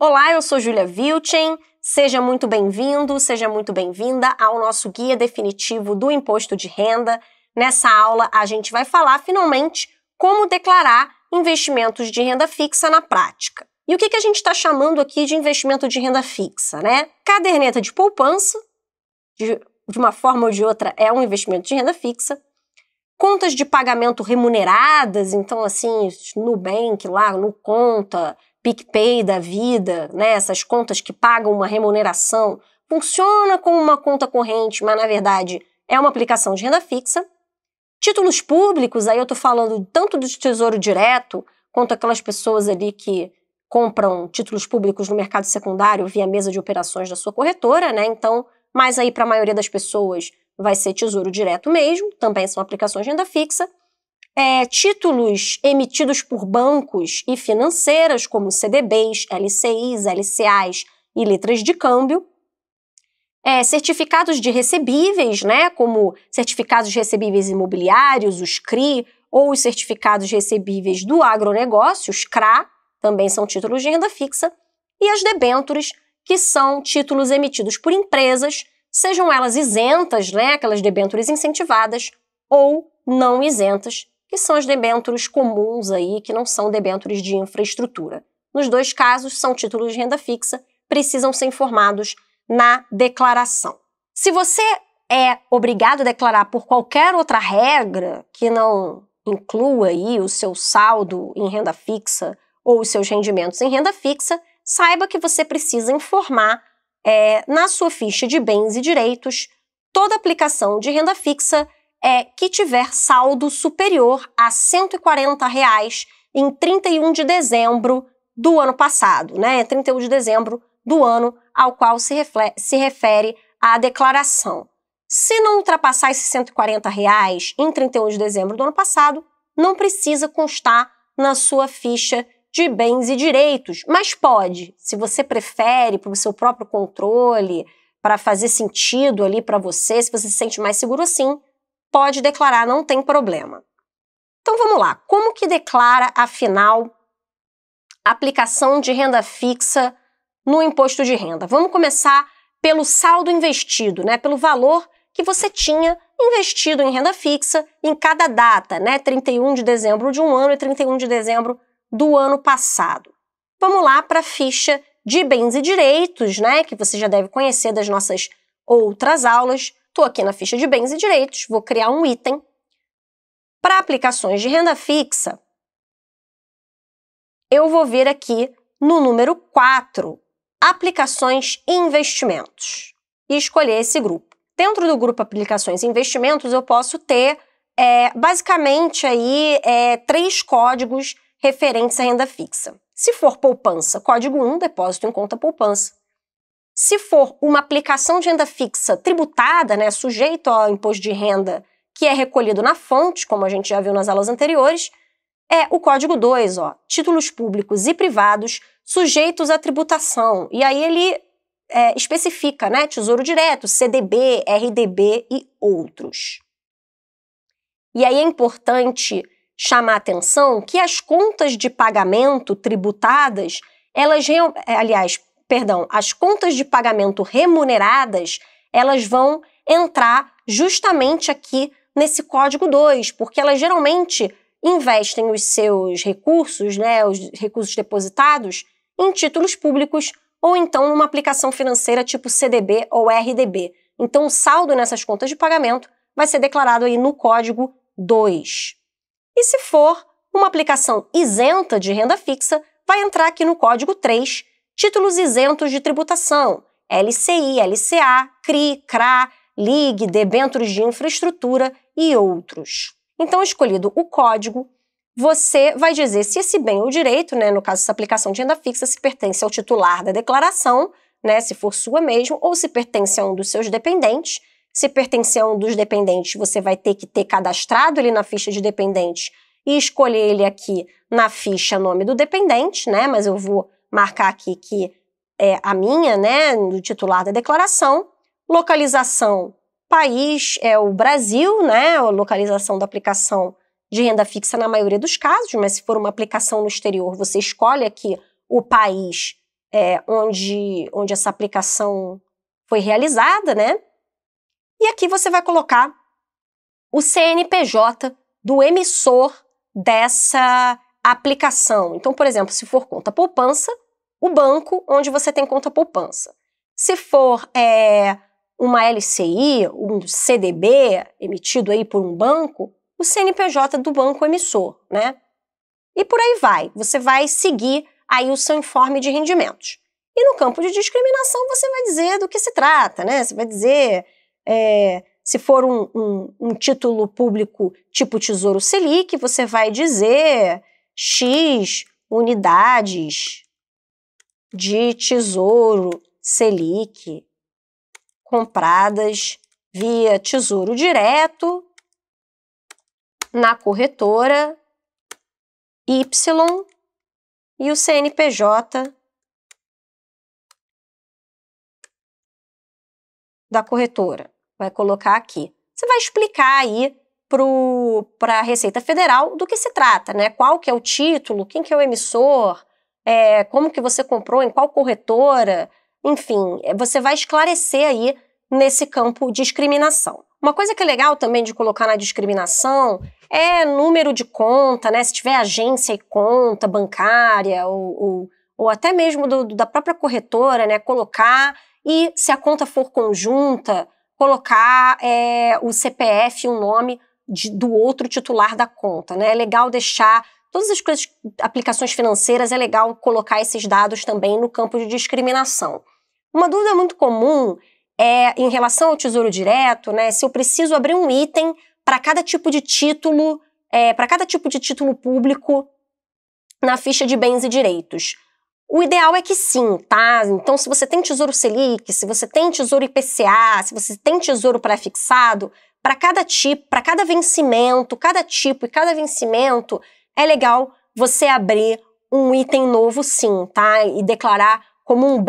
Olá, eu sou Júlia Vilchen, seja muito bem-vindo, seja muito bem-vinda ao nosso guia definitivo do imposto de renda. Nessa aula a gente vai falar finalmente como declarar investimentos de renda fixa na prática. E o que a gente está chamando aqui de investimento de renda fixa, né? Caderneta de poupança, de uma forma ou de outra, é um investimento de renda fixa. Contas de pagamento remuneradas, então assim, Nubank lá, Nuconta, PicPay da vida, né? Essas contas que pagam uma remuneração, funciona como uma conta corrente, mas na verdade é uma aplicação de renda fixa. Títulos públicos, aí eu tô falando tanto do Tesouro Direto, quanto aquelas pessoas ali que compram títulos públicos no mercado secundário via mesa de operações da sua corretora, né? Então, mas aí para a maioria das pessoas vai ser Tesouro Direto mesmo, também são aplicações de renda fixa. Títulos emitidos por bancos e financeiras, como CDBs, LCIs, LCAs e letras de câmbio. Certificados de recebíveis, né, como certificados de recebíveis imobiliários, os CRI, ou os certificados de recebíveis do agronegócio, os CRA, também são títulos de renda fixa. E as debêntures, que são títulos emitidos por empresas, sejam elas isentas, né, aquelas debêntures incentivadas, ou não isentas, que são as debêntures comuns aí, que não são debêntures de infraestrutura. Nos dois casos, são títulos de renda fixa, precisam ser informados na declaração. Se você é obrigado a declarar por qualquer outra regra que não inclua aí o seu saldo em renda fixa ou os seus rendimentos em renda fixa, saiba que você precisa informar na sua ficha de bens e direitos toda aplicação de renda fixa que tiver saldo superior a R$ 140 em 31 de dezembro do ano passado, né? 31 de dezembro do ano ao qual se refere a declaração. Se não ultrapassar esses R$ 140 em 31 de dezembro do ano passado, não precisa constar na sua ficha de bens e direitos, mas pode, se você prefere, para o seu próprio controle, para fazer sentido ali para você, se você se sente mais seguro assim, pode declarar, não tem problema. Então vamos lá, como que declara, afinal, a aplicação de renda fixa no imposto de renda? Vamos começar pelo saldo investido, né? Pelo valor que você tinha investido em renda fixa em cada data, né? 31 de dezembro de um ano e 31 de dezembro do ano passado. Vamos lá para a ficha de bens e direitos, né? Que você já deve conhecer das nossas outras aulas. Estou aqui na ficha de bens e direitos, vou criar um item. Para aplicações de renda fixa, eu vou vir aqui no número 4, aplicações e investimentos, e escolher esse grupo. Dentro do grupo aplicações e investimentos, eu posso ter basicamente aí 3 códigos referentes à renda fixa. Se for poupança, código 1, depósito em conta poupança. Se for uma aplicação de renda fixa tributada, né, sujeito ao imposto de renda que é recolhido na fonte, como a gente já viu nas aulas anteriores, é o código 2, títulos públicos e privados sujeitos à tributação. E aí ele especifica, né, Tesouro Direto, CDB, RDB e outros. E aí é importante chamar a atenção que as contas de pagamento tributadas, as contas de pagamento remuneradas, elas vão entrar justamente aqui nesse código 2, porque elas geralmente investem os seus recursos, né, os recursos depositados, em títulos públicos ou então numa aplicação financeira tipo CDB ou RDB. Então o saldo nessas contas de pagamento vai ser declarado aí no código 2. E se for uma aplicação isenta de renda fixa, vai entrar aqui no código 3, títulos isentos de tributação, LCI, LCA, CRI, CRA, LIG, debêntures de infraestrutura e outros. Então, escolhido o código, você vai dizer se esse bem ou direito, né, no caso essa aplicação de renda fixa, se pertence ao titular da declaração, né, se for sua mesmo, ou se pertence a um dos seus dependentes. Se pertence a um dos dependentes, você vai ter que ter cadastrado ele na ficha de dependentes e escolher ele aqui na ficha nome do dependente, né, mas eu vou marcar aqui que é a minha, né, do titular da declaração. Localização, país é o Brasil, né, a localização da aplicação de renda fixa na maioria dos casos, mas se for uma aplicação no exterior, você escolhe aqui o país onde essa aplicação foi realizada, né? E aqui você vai colocar o CNPJ do emissor dessa aplicação. Então, por exemplo, se for conta poupança, o banco onde você tem conta poupança. Se for uma LCI, um CDB emitido aí por um banco, o CNPJ do banco emissor, né? E por aí vai. Você vai seguir aí o seu informe de rendimentos. E no campo de discriminação você vai dizer do que se trata, né? Você vai dizer se for um título público tipo Tesouro Selic, você vai dizer X unidades de Tesouro Selic compradas via Tesouro Direto na corretora Y e o CNPJ da corretora. Vai colocar aqui. Você vai explicar aí para a Receita Federal do que se trata, né? Qual que é o título, quem que é o emissor, como que você comprou, em qual corretora, enfim, você vai esclarecer aí nesse campo de discriminação. Uma coisa que é legal também de colocar na discriminação é número de conta, né? Se tiver agência e conta bancária ou até mesmo da própria corretora, né? Colocar, e se a conta for conjunta, colocar o CPF e o nome do outro titular da conta, né? É legal deixar todas as coisas, aplicações financeiras, é legal colocar esses dados também no campo de discriminação. Uma dúvida muito comum em relação ao Tesouro Direto, né? Se eu preciso abrir um item para cada tipo de título, público na ficha de bens e direitos. O ideal é que sim, tá? Então, se você tem Tesouro Selic, se você tem Tesouro IPCA, se você tem Tesouro pré-fixado, para cada tipo, para cada vencimento, cada tipo e cada vencimento, é legal você abrir um item novo sim, tá? E declarar como um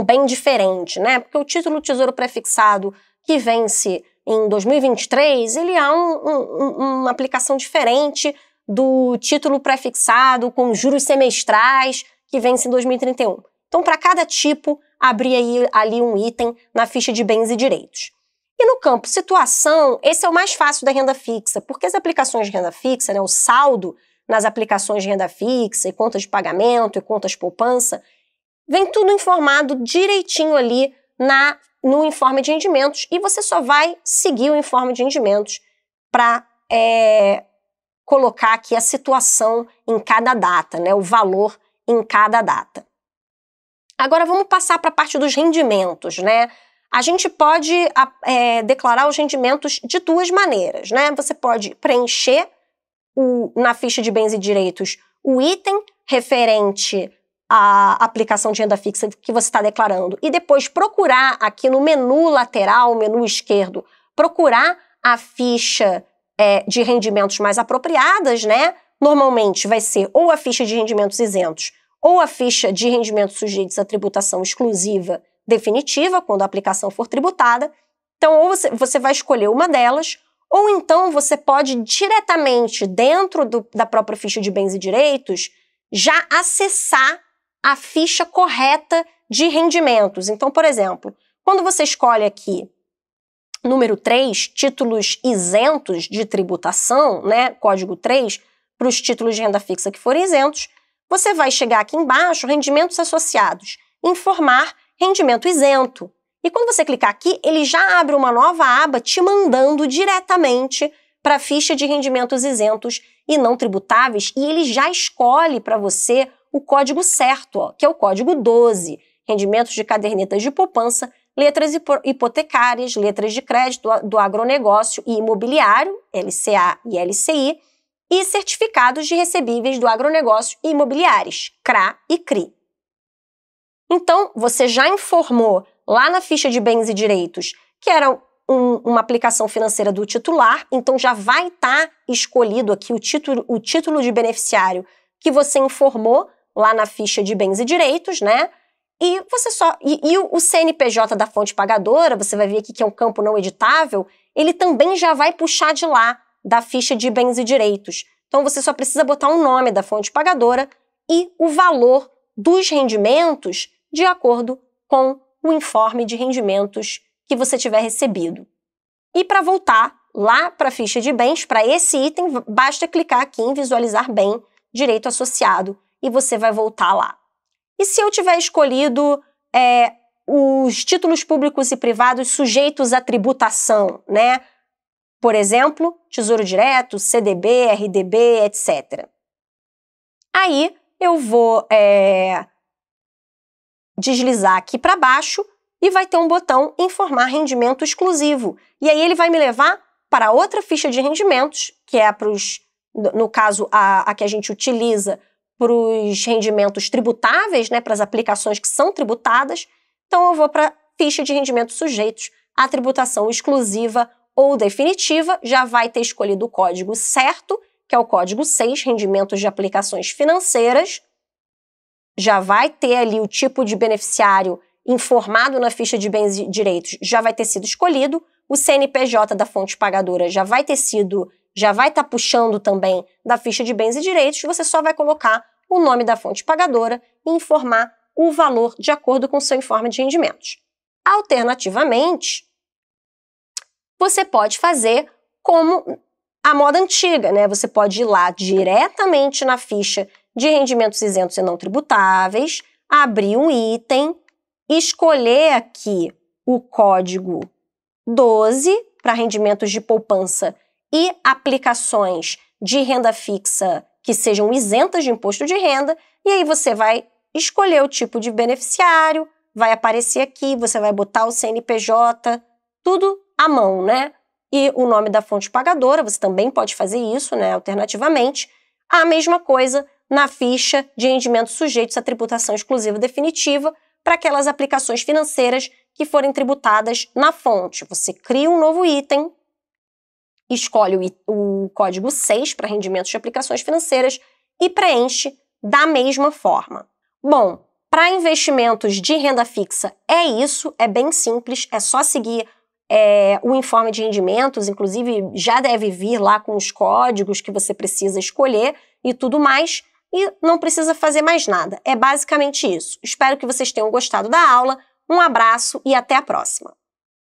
bem diferente, né? Porque o título Tesouro Pré-fixado que vence em 2023, ele há uma aplicação diferente do título pré-fixado com juros semestrais que vence em 2031. Então, para cada tipo, abrir ali um item na ficha de bens e direitos. E no campo situação, esse é o mais fácil da renda fixa, porque as aplicações de renda fixa, né, o saldo nas aplicações de renda fixa e contas de pagamento e contas poupança, vem tudo informado direitinho ali no informe de rendimentos, e você só vai seguir o informe de rendimentos para colocar aqui a situação em cada data, né, o valor em cada data. Agora vamos passar para a parte dos rendimentos, né? A gente pode declarar os rendimentos de duas maneiras, né? Você pode preencher na ficha de bens e direitos o item referente à aplicação de renda fixa que você está declarando e depois procurar aqui no menu lateral, menu esquerdo, procurar a ficha de rendimentos mais apropriadas, né? Normalmente vai ser ou a ficha de rendimentos isentos ou a ficha de rendimentos sujeitos à tributação exclusiva definitiva, quando a aplicação for tributada. Então, ou você vai escolher uma delas, ou então você pode diretamente, dentro da própria ficha de bens e direitos, já acessar a ficha correta de rendimentos. Então, por exemplo, quando você escolhe aqui número 3, títulos isentos de tributação, né, código 3, para os títulos de renda fixa que forem isentos, você vai chegar aqui embaixo, rendimentos associados, informar rendimento isento. E quando você clicar aqui, ele já abre uma nova aba te mandando diretamente para a ficha de rendimentos isentos e não tributáveis, e ele já escolhe para você o código certo, ó, que é o código 12, rendimentos de cadernetas de poupança, letras hipotecárias, letras de crédito do agronegócio e imobiliário, LCA e LCI, e certificados de recebíveis do agronegócio e imobiliários, CRA e CRI. Então, você já informou lá na ficha de bens e direitos que era uma aplicação financeira do titular, então já vai estar escolhido aqui o título de beneficiário que você informou lá na ficha de bens e direitos, né? E o CNPJ da fonte pagadora, você vai ver aqui que é um campo não editável, ele também já vai puxar de lá da ficha de bens e direitos. Então você só precisa botar um nome da fonte pagadora e o valor dos rendimentos de acordo com o informe de rendimentos que você tiver recebido. E para voltar lá para a ficha de bens, para esse item, basta clicar aqui em visualizar bem, direito associado, e você vai voltar lá. E se eu tiver escolhido os títulos públicos e privados sujeitos à tributação, né? Por exemplo, Tesouro Direto, CDB, RDB, etc. Aí eu vou deslizar aqui para baixo e vai ter um botão Informar Rendimento Exclusivo. E aí ele vai me levar para outra ficha de rendimentos, que é no caso, a que a gente utiliza para os rendimentos tributáveis, né, para as aplicações que são tributadas. Então eu vou para a ficha de rendimentos sujeitos à tributação exclusiva ou definitiva, já vai ter escolhido o código certo, que é o código 6, rendimentos de aplicações financeiras. Já vai ter ali o tipo de beneficiário informado na ficha de bens e direitos, já vai ter sido escolhido. O CNPJ da fonte pagadora já vai estar puxando também da ficha de bens e direitos. Você só vai colocar o nome da fonte pagadora e informar o valor de acordo com o seu informe de rendimentos. Alternativamente, você pode fazer como a moda antiga, né? Você pode ir lá diretamente na ficha de rendimentos isentos e não tributáveis, abrir um item, escolher aqui o código 12 para rendimentos de poupança e aplicações de renda fixa que sejam isentas de imposto de renda, e aí você vai escolher o tipo de beneficiário, vai aparecer aqui, você vai botar o CNPJ, tudo à mão, né? E o nome da fonte pagadora, você também pode fazer isso, né? Alternativamente. A mesma coisa na ficha de rendimentos sujeitos à tributação exclusiva definitiva para aquelas aplicações financeiras que forem tributadas na fonte. Você cria um novo item, escolhe o código 6 para rendimentos de aplicações financeiras e preenche da mesma forma. Bom, para investimentos de renda fixa é isso, é bem simples, é só seguir o informe de rendimentos, inclusive já deve vir lá com os códigos que você precisa escolher e tudo mais, e não precisa fazer mais nada. É basicamente isso. Espero que vocês tenham gostado da aula, um abraço e até a próxima!